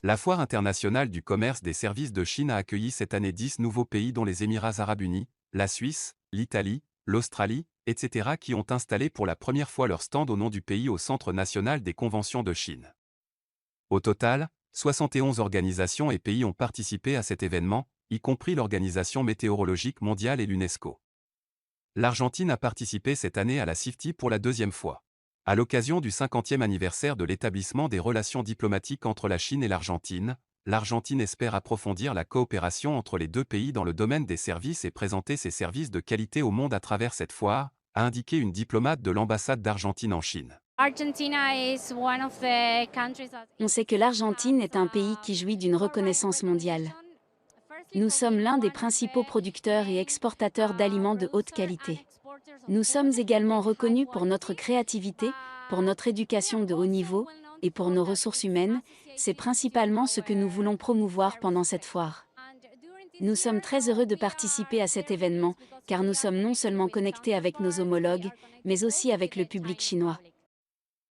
La Foire internationale du commerce des services de Chine a accueilli cette année 10 nouveaux pays dont les Émirats arabes unis, la Suisse, l'Italie, l'Australie, etc. qui ont installé pour la première fois leur stand au nom du pays au Centre national des conventions de Chine. Au total, 71 organisations et pays ont participé à cet événement, y compris l'Organisation météorologique mondiale et l'UNESCO. L'Argentine a participé cette année à la CIFTI pour la deuxième fois. À l'occasion du 50e anniversaire de l'établissement des relations diplomatiques entre la Chine et l'Argentine espère approfondir la coopération entre les deux pays dans le domaine des services et présenter ses services de qualité au monde à travers cette foire, a indiqué une diplomate de l'ambassade d'Argentine en Chine. On sait que l'Argentine est un pays qui jouit d'une reconnaissance mondiale. Nous sommes l'un des principaux producteurs et exportateurs d'aliments de haute qualité. Nous sommes également reconnus pour notre créativité, pour notre éducation de haut niveau, et pour nos ressources humaines. C'est principalement ce que nous voulons promouvoir pendant cette foire. Nous sommes très heureux de participer à cet événement, car nous sommes non seulement connectés avec nos homologues, mais aussi avec le public chinois.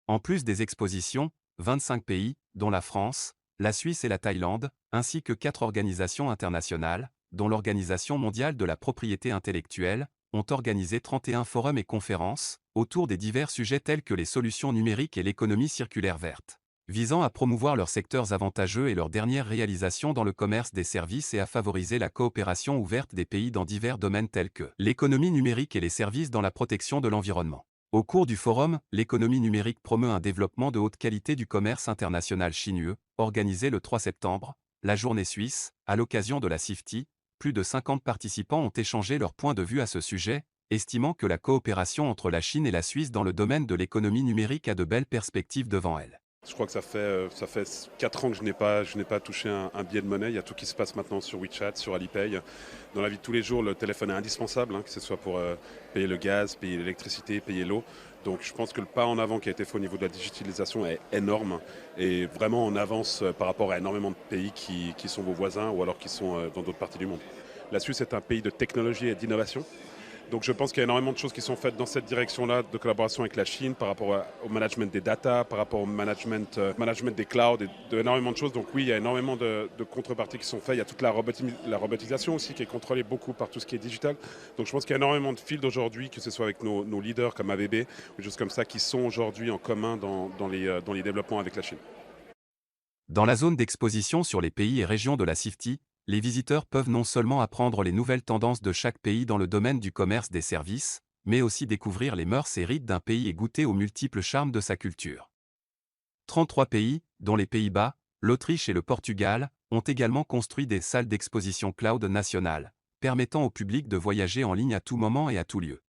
En plus des expositions, 25 pays, dont la France, la Suisse et la Thaïlande, ainsi que 4 organisations internationales, dont l'Organisation mondiale de la propriété intellectuelle, ont organisé 31 forums et conférences, autour des divers sujets tels que les solutions numériques et l'économie circulaire verte, visant à promouvoir leurs secteurs avantageux et leurs dernières réalisations dans le commerce des services et à favoriser la coopération ouverte des pays dans divers domaines tels que l'économie numérique et les services dans la protection de l'environnement. Au cours du forum, l'économie numérique promeut un développement de haute qualité du commerce international chinois, organisé le 3 septembre, la journée suisse, à l'occasion de la CIFTI, plus de 50 participants ont échangé leur point de vue à ce sujet, estimant que la coopération entre la Chine et la Suisse dans le domaine de l'économie numérique a de belles perspectives devant elle. Je crois que ça fait 4 ans que je n'ai pas touché un billet de monnaie. Il y a tout qui se passe maintenant sur WeChat, sur Alipay. Dans la vie de tous les jours, le téléphone est indispensable, que ce soit pour payer le gaz, payer l'électricité, payer l'eau. Donc je pense que le pas en avant qui a été fait au niveau de la digitalisation est énorme et vraiment en avance par rapport à énormément de pays qui sont vos voisins ou alors qui sont dans d'autres parties du monde. La Suisse est un pays de technologie et d'innovation. Donc je pense qu'il y a énormément de choses qui sont faites dans cette direction-là de collaboration avec la Chine par rapport au management des data, par rapport au management des clouds, et de énormément de choses. Donc oui, il y a énormément de contreparties qui sont faites. Il y a toute la robotisation aussi qui est contrôlée beaucoup par tout ce qui est digital. Donc je pense qu'il y a énormément de fields aujourd'hui, que ce soit avec nos leaders comme ABB ou des choses comme ça, qui sont aujourd'hui en commun dans les développements avec la Chine. Dans la zone d'exposition sur les pays et régions de la CIFTI, les visiteurs peuvent non seulement apprendre les nouvelles tendances de chaque pays dans le domaine du commerce des services, mais aussi découvrir les mœurs et rites d'un pays et goûter aux multiples charmes de sa culture. 33 pays, dont les Pays-Bas, l'Autriche et le Portugal, ont également construit des salles d'exposition cloud nationales, permettant au public de voyager en ligne à tout moment et à tout lieu.